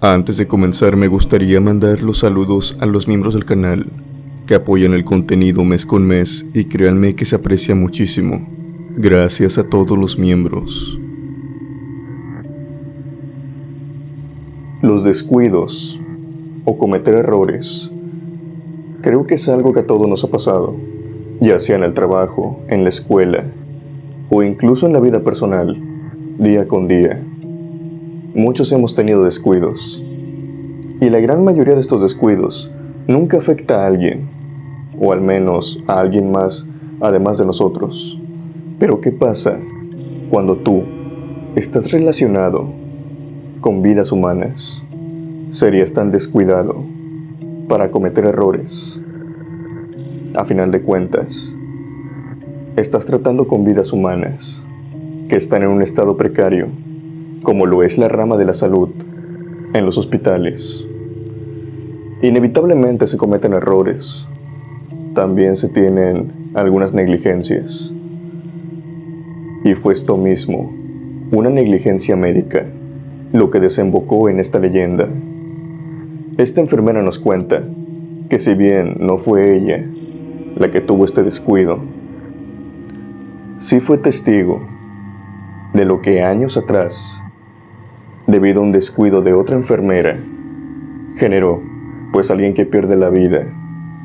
Antes de comenzar, me gustaría mandar los saludos a los miembros del canal que apoyan el contenido mes con mes, y créanme que se aprecia muchísimo. Gracias a todos los miembros. Los descuidos o cometer errores creo que es algo que a todos nos ha pasado, ya sea en el trabajo, en la escuela o incluso en la vida personal, día con día. Muchos hemos tenido descuidos, y la gran mayoría de estos descuidos nunca afecta a alguien, o al menos a alguien más además de nosotros. Pero ¿qué pasa cuando tú estás relacionado con vidas humanas? ¿Serías tan descuidado para cometer errores? A final de cuentas, estás tratando con vidas humanas que están en un estado precario, como lo es la rama de la salud en los hospitales. Inevitablemente se cometen errores. También se tienen algunas negligencias. Y fue esto mismo, una negligencia médica, lo que desembocó en esta leyenda. Esta enfermera nos cuenta que si bien no fue ella la que tuvo este descuido, sí fue testigo de lo que años atrás, debido a un descuido de otra enfermera, generó, pues alguien que pierde la vida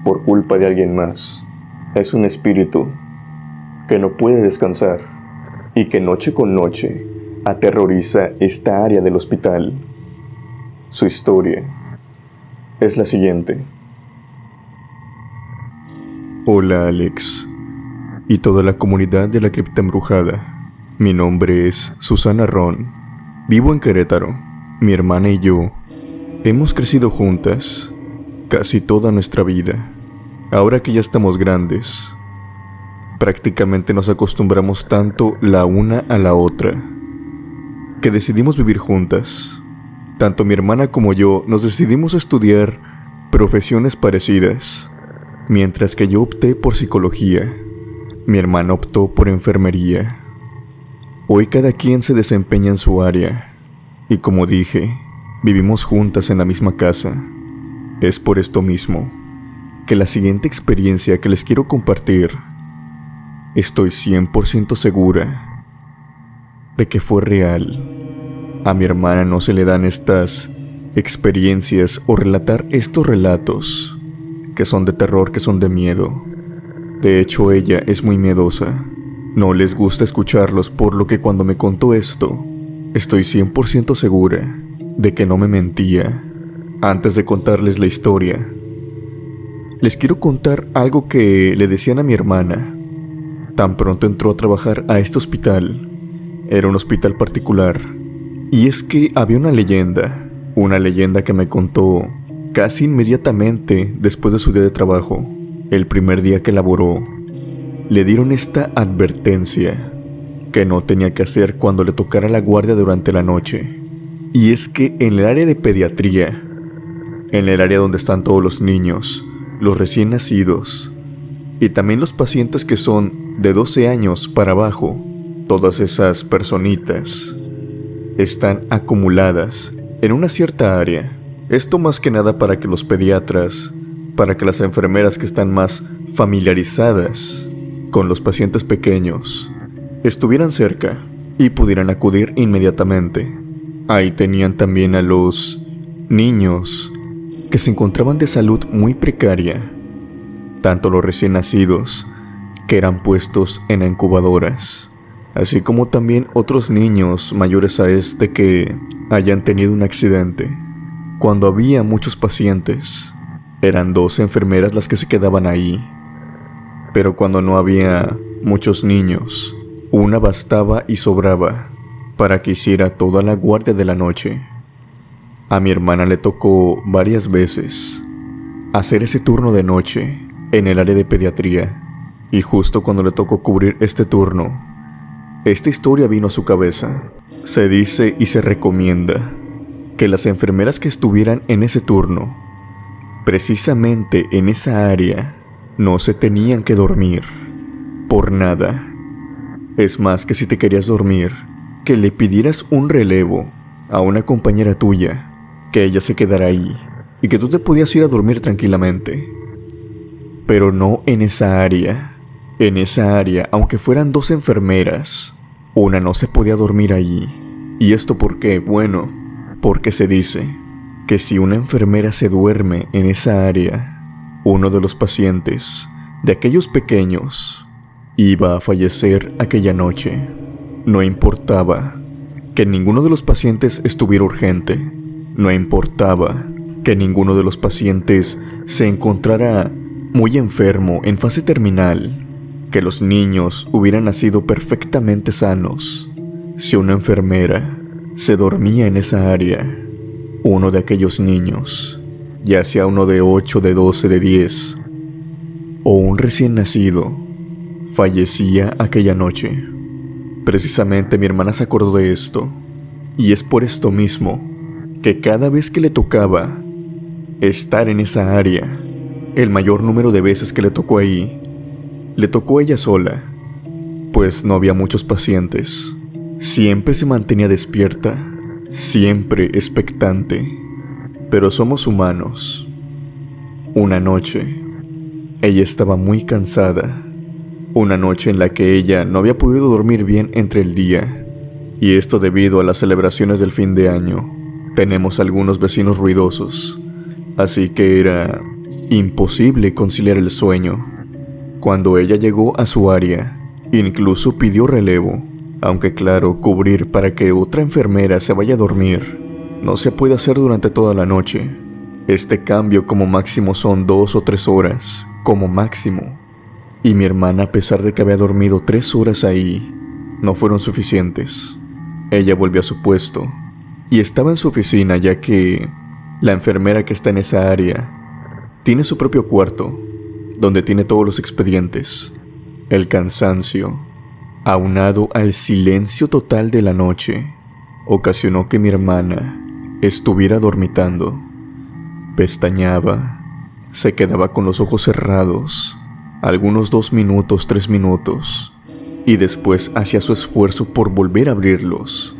por culpa de alguien más es un espíritu que no puede descansar y que noche con noche aterroriza esta área del hospital. Su historia es la siguiente. Hola Alex y toda la comunidad de la cripta embrujada. Mi nombre es Susana Ron. Vivo en Querétaro. Mi hermana y yo hemos crecido juntas casi toda nuestra vida. Ahora que ya estamos grandes, prácticamente nos acostumbramos tanto la una a la otra que decidimos vivir juntas. Tanto mi hermana como yo nos decidimos a estudiar profesiones parecidas. Mientras que yo opté por psicología, mi hermana optó por enfermería. Hoy cada quien se desempeña en su área, y como dije, vivimos juntas en la misma casa. Es por esto mismo que la siguiente experiencia que les quiero compartir, estoy 100% segura de que fue real. A mi hermana no se le dan estas experiencias o relatar estos relatos que son de terror, que son de miedo. De hecho, ella es muy miedosa. No les gusta escucharlos, por lo que cuando me contó esto, estoy 100% segura de que no me mentía. Antes de contarles la historia, les quiero contar algo que le decían a mi hermana. Tan pronto entró a trabajar a este hospital, era un hospital particular, y es que había una leyenda que me contó casi inmediatamente después de su día de trabajo. El primer día que laboró, le dieron esta advertencia que no tenía que hacer cuando le tocara la guardia durante la noche. Y es que en el área de pediatría, en el área donde están todos los niños, los recién nacidos, y también los pacientes que son de 12 años para abajo, todas esas personitas están acumuladas en una cierta área. Esto más que nada para que los pediatras, para que las enfermeras que están más familiarizadas con los pacientes pequeños estuvieran cerca y pudieran acudir inmediatamente. Ahí tenían también a los niños que se encontraban de salud muy precaria, tanto los recién nacidos que eran puestos en incubadoras, así como también otros niños mayores a este que hayan tenido un accidente. Cuando había muchos pacientes, eran 12 enfermeras las que se quedaban ahí. Pero cuando no había muchos niños, una bastaba y sobraba para que hiciera toda la guardia de la noche. A mi hermana le tocó varias veces hacer ese turno de noche en el área de pediatría, y justo cuando le tocó cubrir este turno, esta historia vino a su cabeza. Se dice y se recomienda que las enfermeras que estuvieran en ese turno, precisamente en esa área, no se tenían que dormir por nada. Es más, que si te querías dormir, que le pidieras un relevo a una compañera tuya que ella se quedara ahí y que tú te podías ir a dormir tranquilamente. Pero no en esa área. En esa área, aunque fueran 2 enfermeras, una no se podía dormir allí. ¿Y esto por qué? Bueno, porque se dice que si una enfermera se duerme en esa área, uno de los pacientes, de aquellos pequeños, iba a fallecer aquella noche. No importaba que ninguno de los pacientes estuviera urgente. No importaba que ninguno de los pacientes se encontrara muy enfermo en fase terminal, que los niños hubieran nacido perfectamente sanos. Si una enfermera se dormía en esa área, uno de aquellos niños, ya sea uno de 8, de 12, de 10, o un recién nacido, fallecía aquella noche. Precisamente mi hermana se acordó de esto, y es por esto mismo que cada vez que le tocaba estar en esa área, el mayor número de veces que le tocó ahí, le tocó ella sola, pues no había muchos pacientes. Siempre se mantenía despierta, siempre expectante, pero somos humanos. Una noche, ella estaba muy cansada, una noche en la que ella no había podido dormir bien entre el día, y esto debido a las celebraciones del fin de año. Tenemos algunos vecinos ruidosos, así que era imposible conciliar el sueño. Cuando ella llegó a su área, incluso pidió relevo, aunque claro, cubrir para que otra enfermera se vaya a dormir no se puede hacer durante toda la noche. Este cambio como máximo son 2 o 3 horas, como máximo. Y mi hermana, a pesar de que había dormido 3 horas ahí, no fueron suficientes. Ella volvió a su puesto y estaba en su oficina, ya que la enfermera que está en esa área tiene su propio cuarto, donde tiene todos los expedientes. El cansancio, aunado al silencio total de la noche, ocasionó que mi hermana estuviera dormitando. Pestañeaba, se quedaba con los ojos cerrados, algunos 2 minutos, 3 minutos, y después hacía su esfuerzo por volver a abrirlos,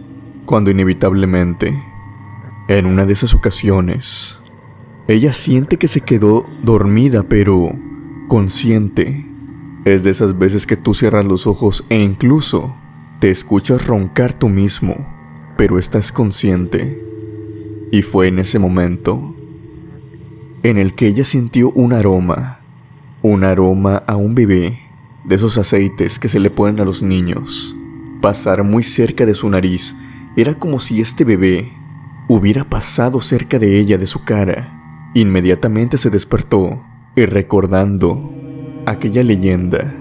cuando inevitablemente, en una de esas ocasiones, ella siente que se quedó dormida, pero consciente. Es de esas veces que tú cierras los ojos e incluso te escuchas roncar tú mismo, pero estás consciente. Y fue en ese momento en el que ella sintió un aroma a un bebé, de esos aceites que se le ponen a los niños, pasar muy cerca de su nariz. Era como si este bebé hubiera pasado cerca de ella, de su cara. Inmediatamente se despertó y, recordando aquella leyenda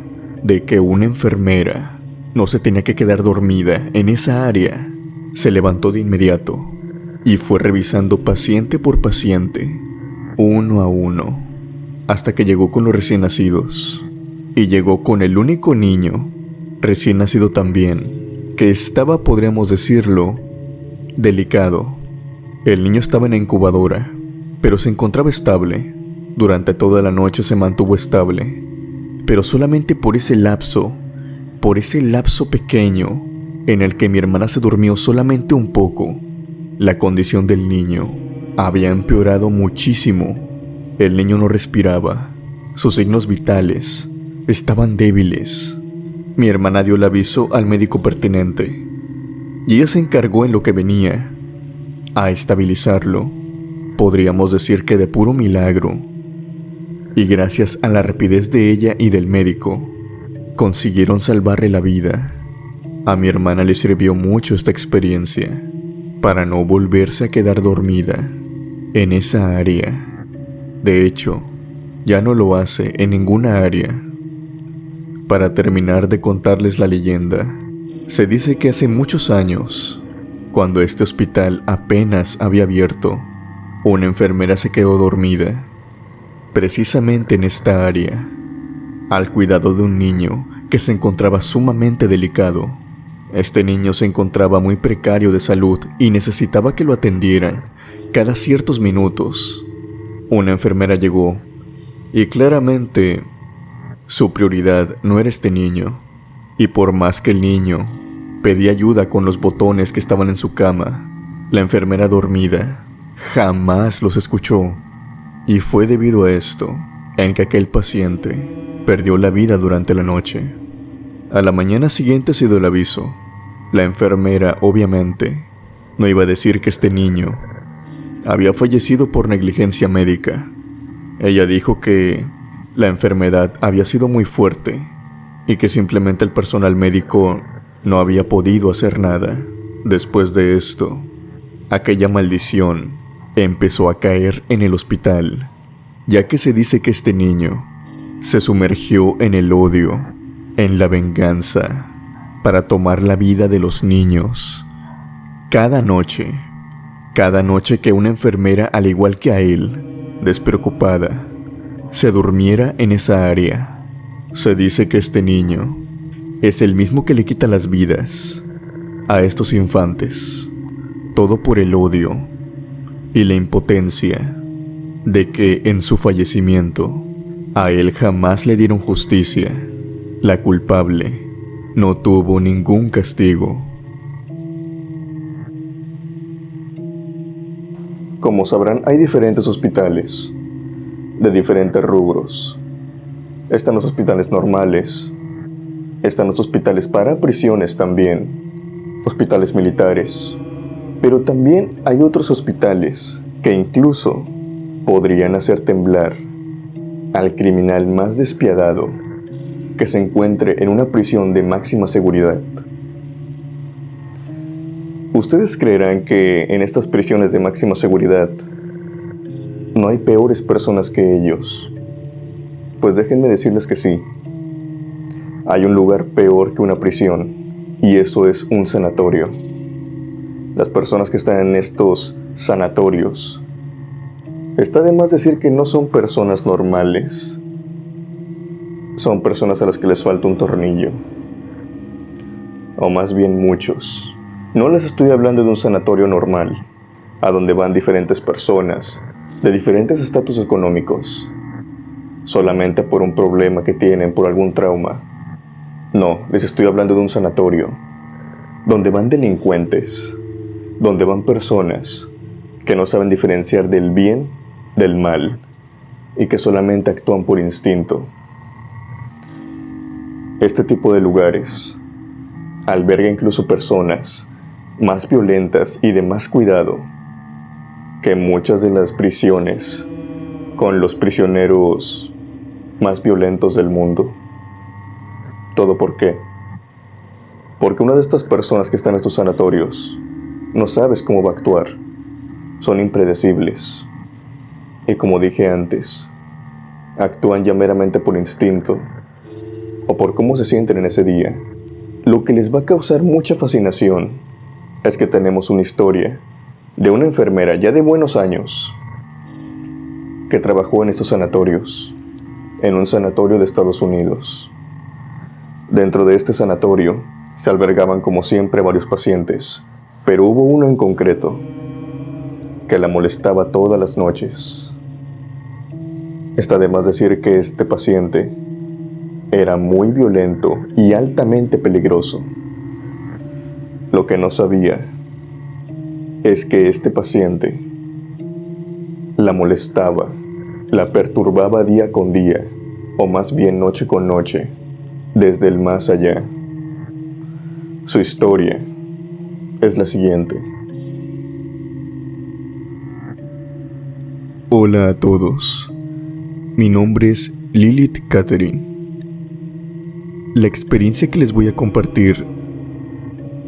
de que una enfermera no se tenía que quedar dormida en esa área, se levantó de inmediato y fue revisando paciente por paciente, uno a uno, hasta que llegó con los recién nacidos. Y llegó con el único niño, recién nacido también, que estaba, podríamos decirlo, delicado. El niño estaba en la incubadora, pero se encontraba estable. Durante toda la noche se mantuvo estable, pero solamente por ese lapso pequeño en el que mi hermana se durmió solamente un poco, la condición del niño había empeorado muchísimo. El niño no respiraba, sus signos vitales estaban débiles. Mi hermana dio el aviso al médico pertinente y ella se encargó en lo que venía a estabilizarlo, podríamos decir que de puro milagro. Y gracias a la rapidez de ella y del médico, consiguieron salvarle la vida. A mi hermana le sirvió mucho esta experiencia para no volverse a quedar dormida en esa área. De hecho, ya no lo hace en ninguna área. Para terminar de contarles la leyenda, se dice que hace muchos años, cuando este hospital apenas había abierto, una enfermera se quedó dormida, precisamente en esta área, al cuidado de un niño que se encontraba sumamente delicado. Este niño se encontraba muy precario de salud y necesitaba que lo atendieran cada ciertos minutos. Una enfermera llegó y claramente su prioridad no era este niño, y por más que el niño pedía ayuda con los botones que estaban en su cama, la enfermera dormida jamás los escuchó. Y fue debido a esto en que aquel paciente perdió la vida durante la noche. A la mañana siguiente se dio el aviso. La enfermera, obviamente, no iba a decir que este niño había fallecido por negligencia médica. Ella dijo que la enfermedad había sido muy fuerte y que simplemente el personal médico no había podido hacer nada. Después de esto, aquella maldición empezó a caer en el hospital, ya que se dice que este niño se sumergió en el odio, en la venganza, para tomar la vida de los niños. Cada noche que una enfermera, al igual que a él, despreocupada, se durmiera en esa área, se dice que este niño es el mismo que le quita las vidas a estos infantes. Todo por el odio y la impotencia de que en su fallecimiento a él jamás le dieron justicia. La culpable no tuvo ningún castigo. Como sabrán, hay diferentes hospitales de diferentes rubros. Están los hospitales normales, están los hospitales para prisiones también, hospitales militares, pero también hay otros hospitales que incluso podrían hacer temblar al criminal más despiadado que se encuentre en una prisión de máxima seguridad. ¿Ustedes creerán que en estas prisiones de máxima seguridad no hay peores personas que ellos? Pues déjenme decirles que sí. Hay un lugar peor que una prisión, y eso es un sanatorio. Las personas que están en estos sanatorios, está de más decir que no son personas normales. Son personas a las que les falta un tornillo, o más bien muchos. No les estoy hablando de un sanatorio normal, a donde van diferentes personas de diferentes estatus económicos, solamente por un problema que tienen, por algún trauma. No, les estoy hablando de un sanatorio, donde van delincuentes, donde van personas que no saben diferenciar del bien del mal, y que solamente actúan por instinto. Este tipo de lugares alberga incluso personas más violentas y de más cuidado que muchas de las prisiones, con los prisioneros más violentos del mundo. ¿Todo por qué? Porque una de estas personas que están en estos sanatorios no sabes cómo va a actuar. Son impredecibles. Y como dije antes, actúan ya meramente por instinto o por cómo se sienten en ese día. Lo que les va a causar mucha fascinación es que tenemos una historia de una enfermera ya de buenos años que trabajó en estos sanatorios, en un sanatorio de Estados Unidos. Dentro de este sanatorio se albergaban como siempre varios pacientes, pero hubo uno en concreto que la molestaba todas las noches. Está de más decir que este paciente era muy violento y altamente peligroso. Lo que no sabía es que este paciente la molestaba, la perturbaba día con día, o más bien noche con noche, desde el más allá. Su historia es la siguiente. Hola a todos, mi nombre es Lilith Catherine. La experiencia que les voy a compartir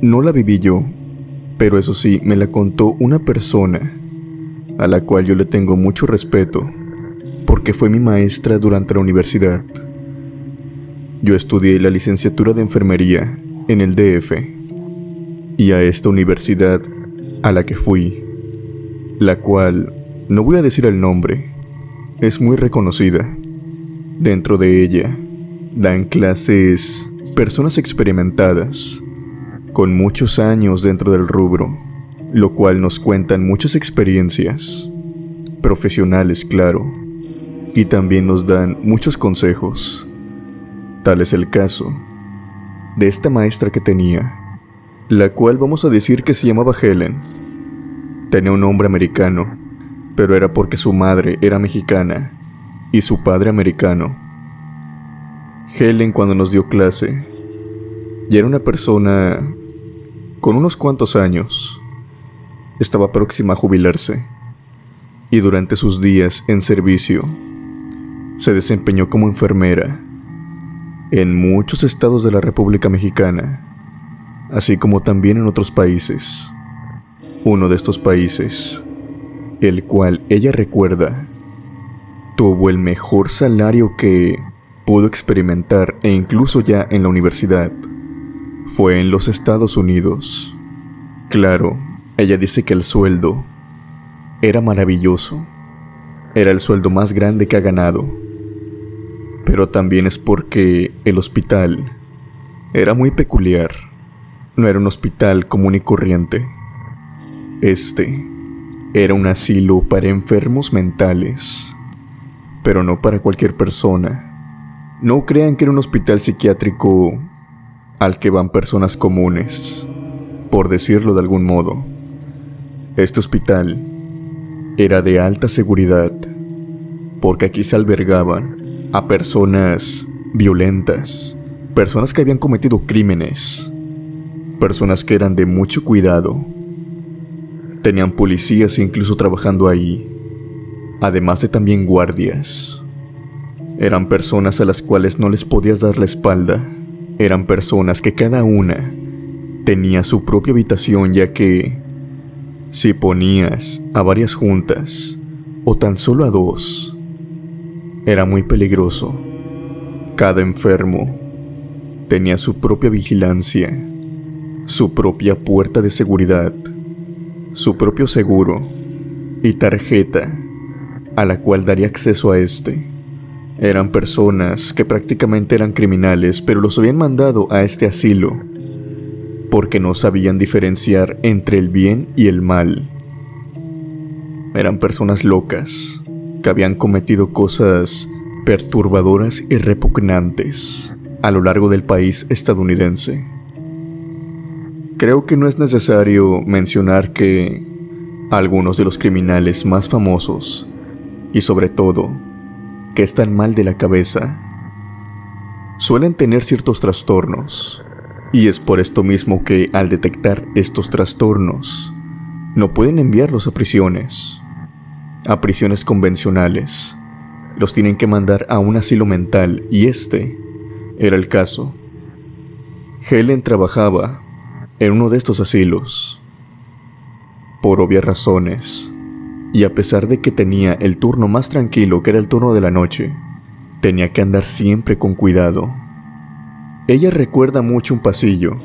no la viví yo, pero eso sí, me la contó una persona a la cual yo le tengo mucho respeto, porque fue mi maestra durante la universidad. Yo estudié la licenciatura de enfermería en el DF, y a esta universidad a la que fui, la cual, no voy a decir el nombre, es muy reconocida. Dentro de ella dan clases personas experimentadas, con muchos años dentro del rubro, lo cual nos cuentan muchas experiencias, profesionales claro, y también nos dan muchos consejos. Tal es el caso de esta maestra que tenía, la cual vamos a decir que se llamaba Helen. Tenía un nombre americano, pero era porque su madre era mexicana y su padre americano. Helen, cuando nos dio clase, ya era una persona con unos cuantos años. Estaba próxima a jubilarse y durante sus días en servicio se desempeñó como enfermera en muchos estados de la República Mexicana, así como también en otros países. Uno de estos países, el cual ella recuerda, tuvo el mejor salario que pudo experimentar e incluso ya en la universidad, fue en los Estados Unidos. Claro, ella dice que el sueldo era maravilloso, era el sueldo más grande que ha ganado, pero también es porque el hospital era muy peculiar, no era un hospital común y corriente. Este era un asilo para enfermos mentales, pero no para cualquier persona. No crean que era un hospital psiquiátrico al que van personas comunes, por decirlo de algún modo. Este hospital era de alta seguridad, porque aquí se albergaban a personas violentas, personas que habían cometido crímenes, personas que eran de mucho cuidado. Tenían policías incluso trabajando ahí, además de también guardias. Eran personas a las cuales no les podías dar la espalda. Eran personas que cada una tenía su propia habitación, ya que si ponías a varias juntas o tan solo a dos, era muy peligroso. Cada enfermo tenía su propia vigilancia, su propia puerta de seguridad, su propio seguro y tarjeta a la cual daría acceso a este. Eran personas que prácticamente eran criminales, pero los habían mandado a este asilo porque no sabían diferenciar entre el bien y el mal. Eran personas locas que habían cometido cosas perturbadoras y repugnantes a lo largo del país estadounidense. Creo que no es necesario mencionar que algunos de los criminales más famosos, y sobre todo, que están mal de la cabeza, suelen tener ciertos trastornos, y es por esto mismo que al detectar estos trastornos, no pueden enviarlos a prisiones convencionales. Los tienen que mandar a un asilo mental, y este era el caso. Helen trabajaba en uno de estos asilos, por obvias razones, y a pesar de que tenía el turno más tranquilo, que era el turno de la noche, tenía que andar siempre con cuidado. Ella recuerda mucho un pasillo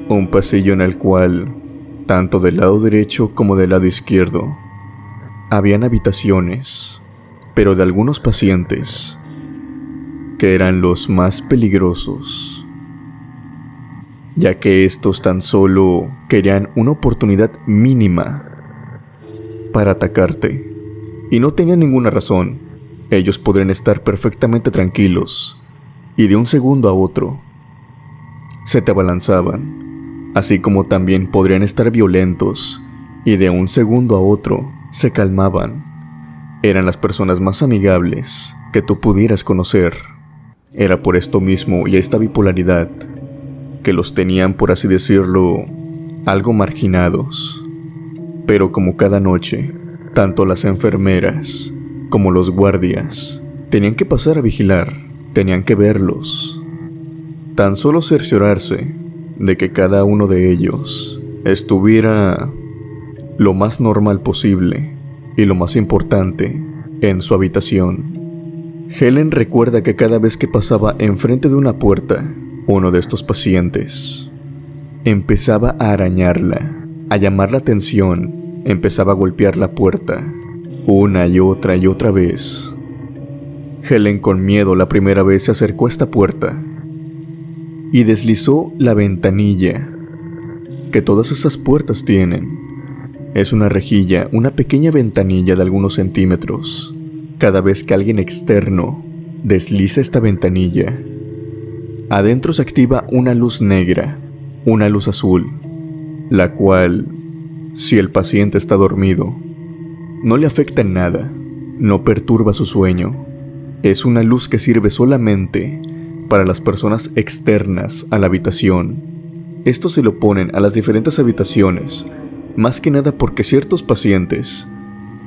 en el cual, tanto del lado derecho como del lado izquierdo, habían habitaciones, pero de algunos pacientes, que eran los más peligrosos, ya que estos tan solo querían una oportunidad mínima para atacarte, y no tenían ninguna razón. Ellos podrían estar perfectamente tranquilos, y de un segundo a otro se te abalanzaban, así como también podrían estar violentos, y de un segundo a otro se calmaban. Eran las personas más amigables que tú pudieras conocer. Era por esto mismo y esta bipolaridad que los tenían, por así decirlo, algo marginados. Pero como cada noche, tanto las enfermeras como los guardias tenían que pasar a vigilar, tenían que verlos, tan solo cerciorarse de que cada uno de ellos estuviera lo más normal posible y lo más importante, en su habitación. Helen recuerda que cada vez que pasaba enfrente de una puerta, uno de estos pacientes empezaba a arañarla, a llamar la atención, empezaba a golpear la puerta una y otra vez. Helen, con miedo, la primera vez se acercó a esta puerta y deslizó la ventanilla que todas esas puertas tienen. Es una rejilla, una pequeña ventanilla de algunos centímetros. Cada vez que alguien externo desliza esta ventanilla, adentro se activa una luz negra, una luz azul, la cual Si el paciente está dormido, no le afecta en nada, no perturba su sueño. Es una luz que sirve solamente para las personas externas a la habitación. Esto se lo ponen a las diferentes habitaciones, más que nada porque ciertos pacientes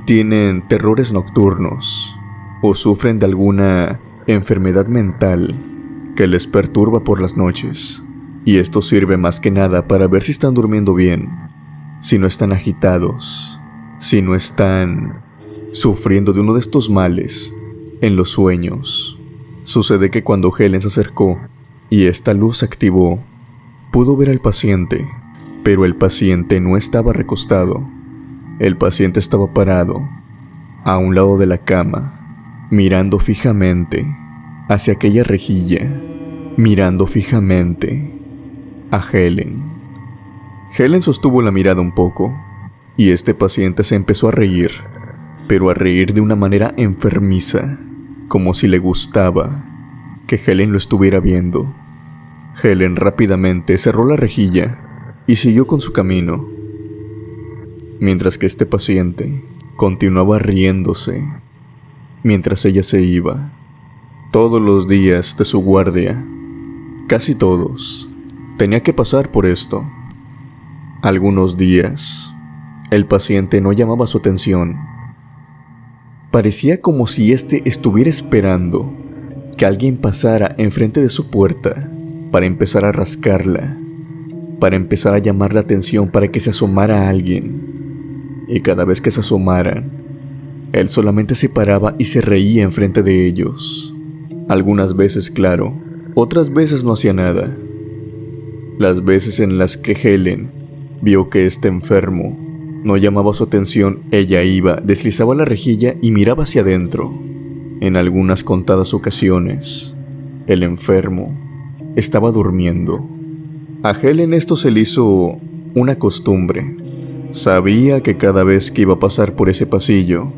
tienen terrores nocturnos o sufren de alguna enfermedad mental que les perturba por las noches. Y esto sirve más que nada para ver si están durmiendo bien, si no están agitados, si no están sufriendo de uno de estos males en los sueños. Sucede que cuando Helen se acercó y esta luz se activó, pudo ver al paciente, pero el paciente no estaba recostado. El paciente estaba parado, a un lado de la cama, mirando fijamente hacia aquella rejilla, mirando fijamente a Helen. Helen sostuvo la mirada un poco, y este paciente se empezó a reír, pero a reír de una manera enfermiza, como si le gustaba que Helen lo estuviera viendo. Helen rápidamente cerró la rejilla y siguió con su camino, mientras que este paciente continuaba riéndose mientras ella se iba. Todos los días de su guardia, casi todos, tenía que pasar por esto. Algunos días, el paciente no llamaba su atención. Parecía como si éste estuviera esperando que alguien pasara enfrente de su puerta para empezar a rascarla, para empezar a llamar la atención, para que se asomara a alguien. Y cada vez que se asomaran, él solamente se paraba y se reía enfrente de ellos. Algunas veces, claro, otras veces no hacía nada. Las veces en las que Helen vio que este enfermo no llamaba su atención, ella iba, deslizaba la rejilla y miraba hacia adentro. En algunas contadas ocasiones, el enfermo estaba durmiendo. A Helen esto se le hizo una costumbre. Sabía que cada vez que iba a pasar por ese pasillo,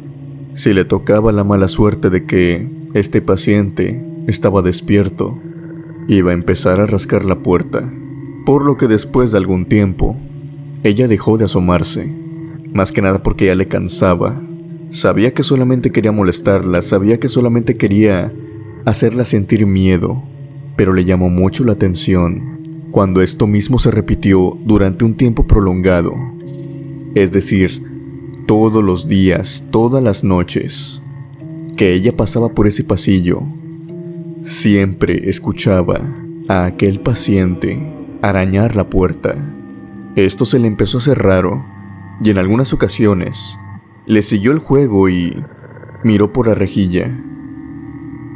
si le tocaba la mala suerte de que este paciente estaba despierto, iba a empezar a rascar la puerta. Por lo que después de algún tiempo, ella dejó de asomarse, más que nada porque ya le cansaba. Sabía que solamente quería molestarla, sabía que solamente quería hacerla sentir miedo, pero le llamó mucho la atención cuando esto mismo se repitió durante un tiempo prolongado. Es decir, todos los días, todas las noches que ella pasaba por ese pasillo, siempre escuchaba a aquel paciente arañar la puerta. Esto se le empezó a hacer raro, y en algunas ocasiones le siguió el juego y miró por la rejilla.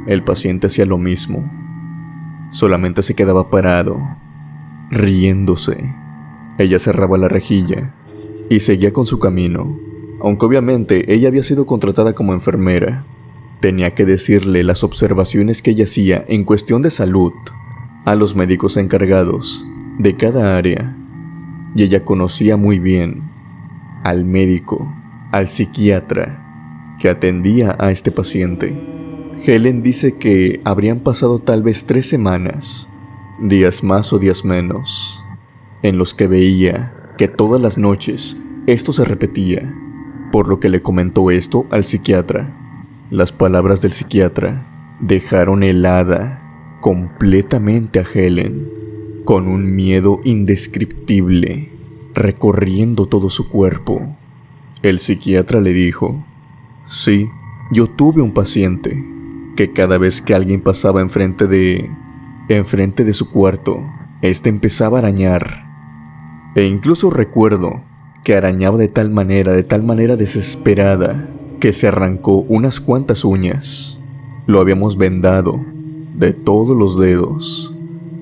El paciente hacía lo mismo, solamente se quedaba parado, riéndose. Ella cerraba la rejilla y seguía con su camino, aunque obviamente ella había sido contratada como enfermera. Tenía que decirle las observaciones que ella hacía en cuestión de salud a los médicos encargados de cada área, y ella conocía muy bien al médico, al psiquiatra que atendía a este paciente. Helen dice que habrían pasado tal vez 3 semanas, días más o días menos, en los que veía que todas las noches esto se repetía, por lo que le comentó esto al psiquiatra. Las palabras del psiquiatra dejaron helada completamente a Helen, con un miedo indescriptible recorriendo todo su cuerpo. El psiquiatra le dijo: sí, yo tuve un paciente que cada vez que alguien pasaba enfrente de su cuarto, este empezaba a arañar. E incluso recuerdo que arañaba de tal manera desesperada, que se arrancó unas cuantas uñas. Lo habíamos vendado de todos los dedos,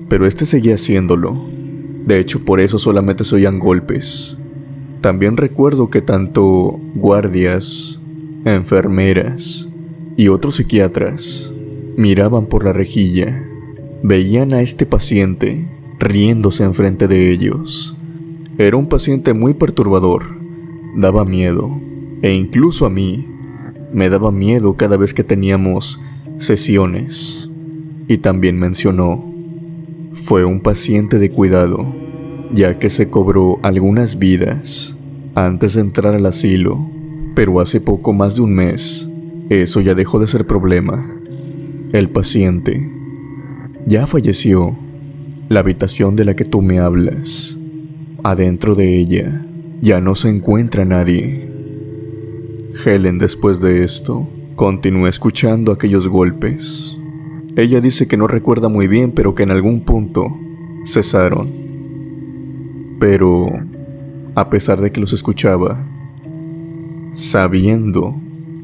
pero este seguía haciéndolo. De hecho, por eso solamente se oían golpes. También recuerdo que tanto guardias, enfermeras y otros psiquiatras miraban por la rejilla, veían a este paciente riéndose enfrente de ellos. Era un paciente muy perturbador, daba miedo, e incluso a mí me daba miedo cada vez que teníamos sesiones. Y también mencionó: fue un paciente de cuidado, ya que se cobró algunas vidas antes de entrar al asilo, pero hace poco más de un mes, eso ya dejó de ser problema. El paciente ya falleció. La habitación de la que tú me hablas, adentro de ella, ya no se encuentra nadie. Helen, después de esto, continúa escuchando aquellos golpes. Ella dice que no recuerda muy bien, pero que en algún punto cesaron. Pero, a pesar de que los escuchaba, sabiendo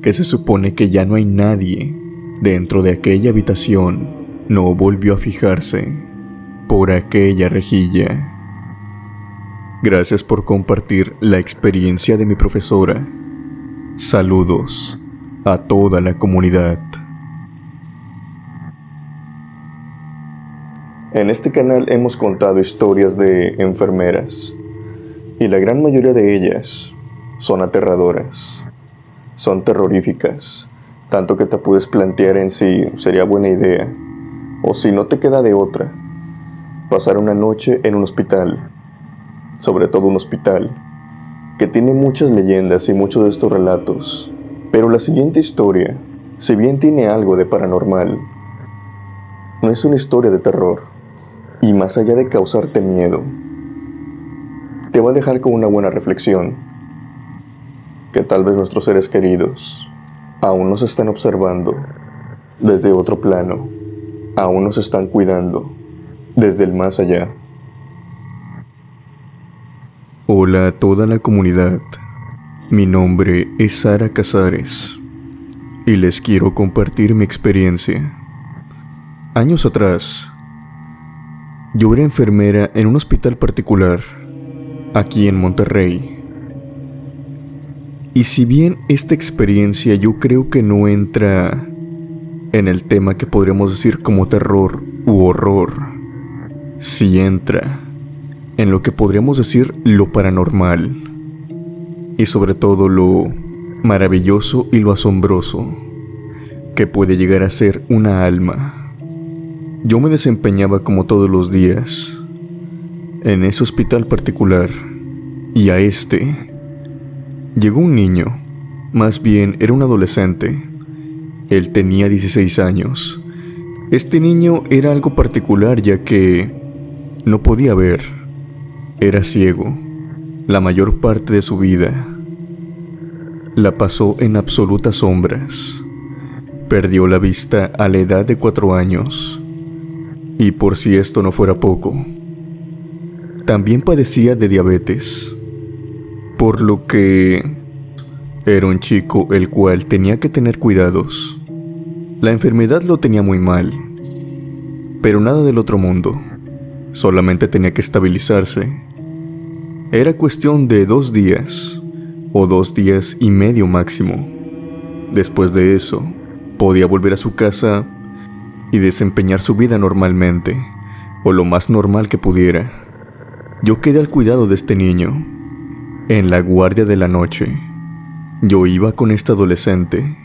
que se supone que ya no hay nadie dentro de aquella habitación, no volvió a fijarse por aquella rejilla. Gracias por compartir la experiencia de mi profesora. Saludos a toda la comunidad. En este canal hemos contado historias de enfermeras, y la gran mayoría de ellas son aterradoras, son terroríficas, tanto que te puedes plantear en si sería buena idea, o si no te queda de otra, pasar una noche en un hospital, sobre todo un hospital, que tiene muchas leyendas y muchos de estos relatos. Pero la siguiente historia, si bien tiene algo de paranormal, no es una historia de terror, y más allá de causarte miedo, te va a dejar con una buena reflexión, que tal vez nuestros seres queridos aún nos están observando desde otro plano, aún nos están cuidando desde el más allá. Hola a toda la comunidad, mi nombre es Sara Casares y les quiero compartir mi experiencia. Años atrás, yo era enfermera en un hospital particular, aquí en Monterrey. Y si bien esta experiencia yo creo que no entra en el tema que podríamos decir como terror u horror, sí entra en lo que podríamos decir lo paranormal, y sobre todo lo maravilloso y lo asombroso que puede llegar a ser una alma. Yo me desempeñaba como todos los días en ese hospital particular, y a este llegó un niño, más bien era un adolescente. Él tenía 16 años. Este niño era algo particular ya que no podía ver, era ciego. La mayor parte de su vida la pasó en absolutas sombras. Perdió la vista a la edad de 4 años. Y por si esto no fuera poco, también padecía de diabetes, por lo que era un chico el cual tenía que tener cuidados. La enfermedad lo tenía muy mal, pero nada del otro mundo. Solamente tenía que estabilizarse. Era cuestión de 2 días, o 2 días y medio máximo. Después de eso, podía volver a su casa y desempeñar su vida normalmente, o lo más normal que pudiera. Yo quedé al cuidado de este niño, en la guardia de la noche. Yo iba con este adolescente,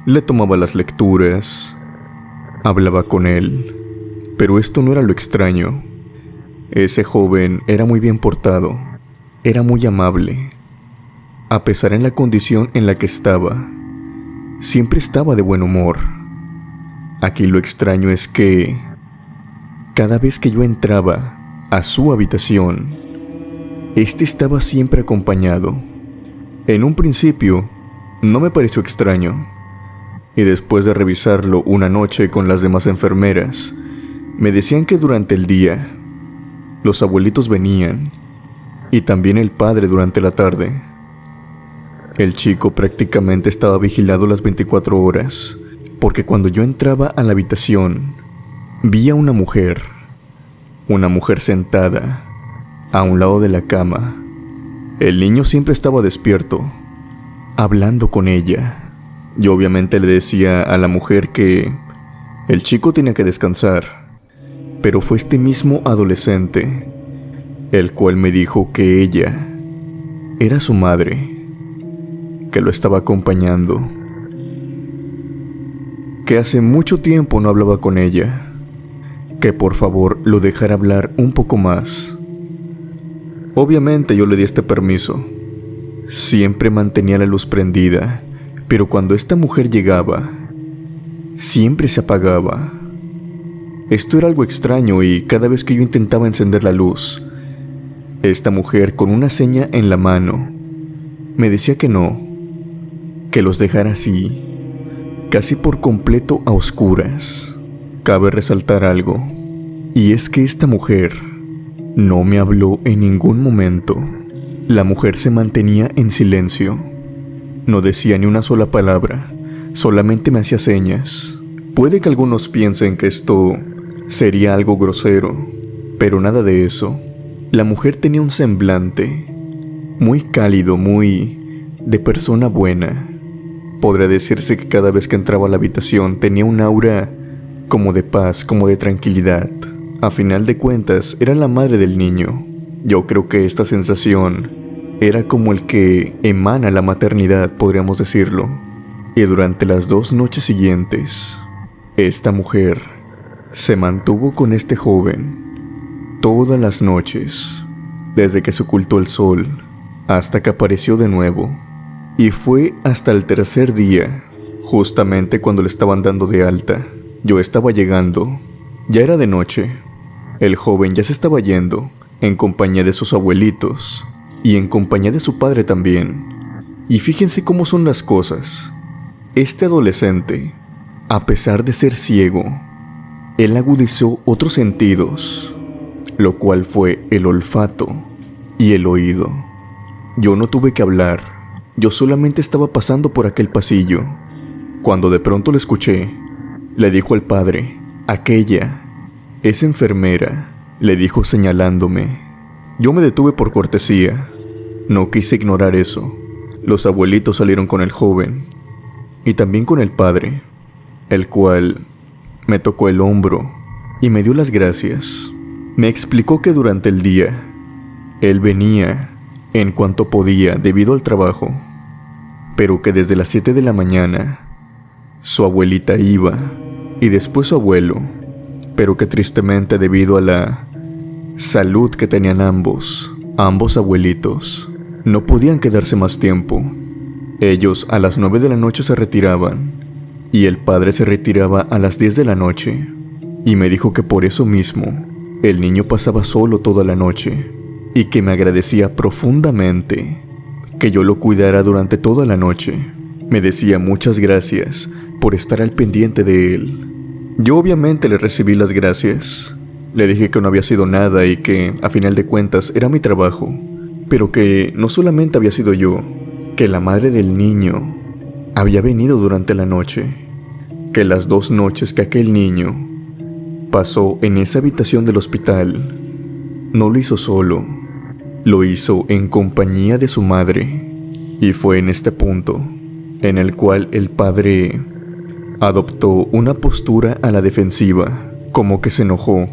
le tomaba las lecturas, hablaba con él. Pero esto no era lo extraño. Ese joven era muy bien portado, era muy amable. A pesar en la condición en la que estaba, siempre estaba de buen humor. Aquí lo extraño es que cada vez que yo entraba a su habitación, este estaba siempre acompañado. En un principio, no me pareció extraño, y después de revisarlo una noche con las demás enfermeras, me decían que durante el día, los abuelitos venían, y también el padre durante la tarde. El chico prácticamente estaba vigilado las 24 horas, porque cuando yo entraba a la habitación, vi a una mujer sentada a un lado de la cama. El niño siempre estaba despierto, hablando con ella. Yo obviamente le decía a la mujer que el chico tenía que descansar, pero fue este mismo adolescente el cual me dijo que ella era su madre, que lo estaba acompañando, que hace mucho tiempo no hablaba con ella, que por favor lo dejara hablar un poco más. Obviamente yo le di este permiso, siempre mantenía la luz prendida, pero cuando esta mujer llegaba, siempre se apagaba. Esto era algo extraño y cada vez que yo intentaba encender la luz, esta mujer con una seña en la mano me decía que no, que los dejara así, casi por completo a oscuras. Cabe resaltar algo, y es que esta mujer no me habló en ningún momento. La mujer se mantenía en silencio, no decía ni una sola palabra, solamente me hacía señas. Puede que algunos piensen que esto sería algo grosero, pero nada de eso. La mujer tenía un semblante muy cálido, muy de persona buena. Podría decirse que cada vez que entraba a la habitación tenía un aura como de paz, como de tranquilidad. A final de cuentas, era la madre del niño. Yo creo que esta sensación era como el que emana la maternidad, podríamos decirlo. Y durante las 2 noches siguientes, esta mujer se mantuvo con este joven todas las noches, desde que se ocultó el sol hasta que apareció de nuevo. Y fue hasta el 3er día, justamente cuando le estaban dando de alta. Yo estaba llegando, ya era de noche. El joven ya se estaba yendo, en compañía de sus abuelitos, y en compañía de su padre también. Y fíjense cómo son las cosas. Este adolescente, a pesar de ser ciego, él agudizó otros sentidos, lo cual fue el olfato y el oído. Yo no tuve que hablar, yo solamente estaba pasando por aquel pasillo, cuando de pronto lo escuché. Le dijo al padre: aquella es enfermera, le dijo señalándome. Yo me detuve por cortesía, no quise ignorar eso. Los abuelitos salieron con el joven, y también con el padre, el cual me tocó el hombro y me dio las gracias. Me explicó que durante el día, él venía en cuanto podía debido al trabajo, pero que desde las 7 de la mañana, su abuelita iba y después su abuelo, pero que tristemente debido a la salud que tenían ambos abuelitos, no podían quedarse más tiempo. Ellos a las 9 de la noche se retiraban y el padre se retiraba a las 10 de la noche, y me dijo que por eso mismo el niño pasaba solo toda la noche y que me agradecía profundamente que yo lo cuidara durante toda la noche. Me decía muchas gracias por estar al pendiente de él. Yo obviamente le recibí las gracias. Le dije que no había sido nada y que, a final de cuentas, era mi trabajo. Pero que no solamente había sido yo, que la madre del niño había venido durante la noche. Que las 2 noches que aquel niño pasó en esa habitación del hospital, no lo hizo solo, lo hizo en compañía de su madre. Y fue en este punto en el cual el padre adoptó una postura a la defensiva, como que se enojó.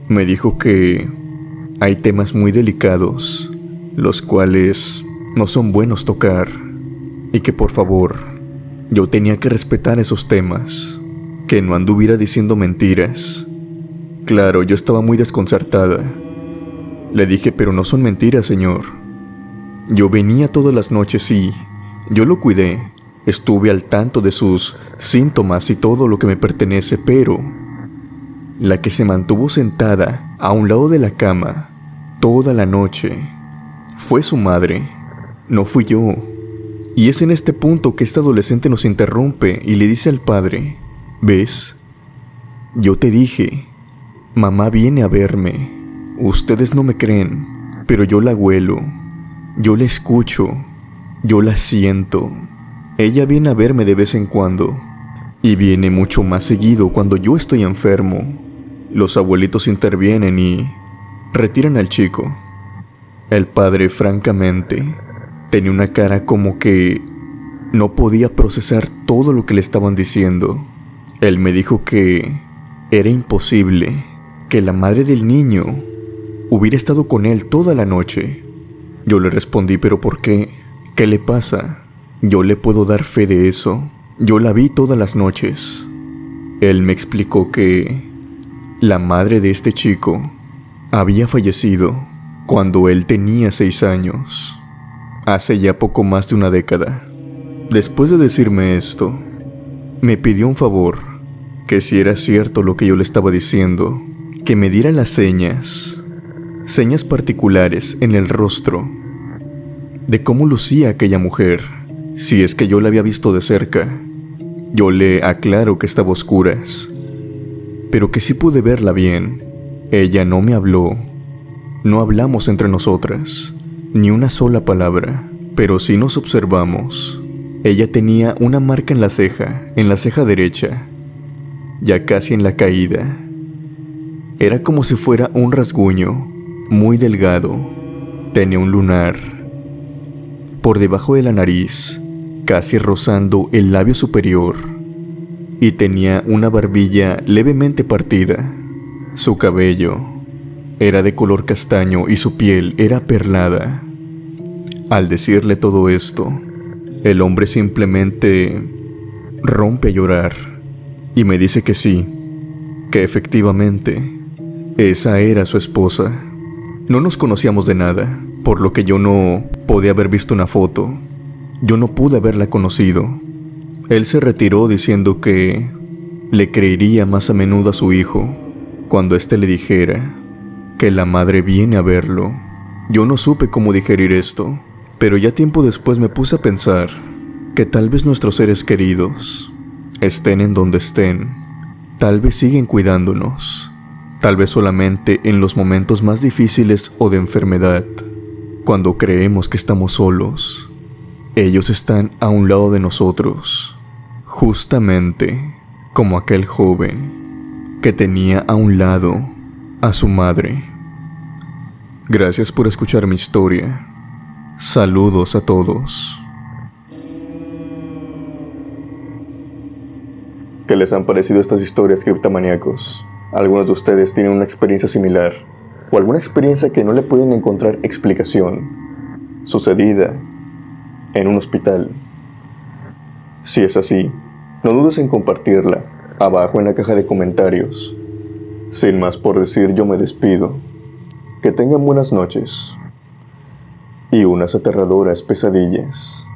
Me dijo que hay temas muy delicados, los cuales no son buenos tocar, y que por favor, yo tenía que respetar esos temas, que no anduviera diciendo mentiras. Claro, yo estaba muy desconcertada. Le dije: pero no son mentiras, señor. Yo venía todas las noches, sí, yo lo cuidé, estuve al tanto de sus síntomas y todo lo que me pertenece, pero la que se mantuvo sentada a un lado de la cama toda la noche fue su madre, no fui yo. Y es en este punto que este adolescente nos interrumpe y le dice al padre: ¿ves? Yo te dije, mamá viene a verme. Ustedes no me creen, pero yo la huelo, yo la escucho, yo la siento. Ella viene a verme de vez en cuando, y viene mucho más seguido cuando yo estoy enfermo. Los abuelitos intervienen y retiran al chico. El padre, francamente, tenía una cara como que no podía procesar todo lo que le estaban diciendo. Él me dijo que era imposible que la madre del niño hubiera estado con él toda la noche. Yo le respondí: ¿pero por qué? ¿Qué le pasa? Yo le puedo dar fe de eso. Yo la vi todas las noches. Él me explicó que la madre de este chico había fallecido cuando él tenía 6 años. hace ya poco más de una década. Después de decirme esto, me pidió un favor, que si era cierto lo que yo le estaba diciendo, que me diera las señas particulares en el rostro, de cómo lucía aquella mujer, si es que yo la había visto de cerca. Yo le aclaro que estaba a oscuras, pero que sí pude verla bien. Ella no me habló, no hablamos entre nosotras, ni una sola palabra, pero sí nos observamos. Ella tenía una marca en la ceja derecha, ya casi en la caída. Era como si fuera un rasguño, muy delgado. Tenía un lunar por debajo de la nariz, casi rozando el labio superior, y tenía una barbilla levemente partida. Su cabello era de color castaño y su piel era perlada. Al decirle todo esto, el hombre simplemente rompe a llorar y me dice que sí, que efectivamente esa era su esposa. No nos conocíamos de nada, por lo que yo no podía haber visto una foto. Yo no pude haberla conocido. Él se retiró diciendo que le creería más a menudo a su hijo cuando éste le dijera que la madre viene a verlo. Yo no supe cómo digerir esto, pero ya tiempo después me puse a pensar que tal vez nuestros seres queridos estén en donde estén, tal vez siguen cuidándonos, tal vez solamente en los momentos más difíciles o de enfermedad, cuando creemos que estamos solos, ellos están a un lado de nosotros, justamente como aquel joven que tenía a un lado a su madre. Gracias por escuchar mi historia. Saludos a todos. ¿Qué les han parecido estas historias, criptomaníacos? ¿Algunos de ustedes tienen una experiencia similar? ¿O alguna experiencia que no le pueden encontrar explicación, sucedida en un hospital? Si es así, no dudes en compartirla abajo en la caja de comentarios. Sin más por decir, yo me despido. Que tengan buenas noches y unas aterradoras pesadillas.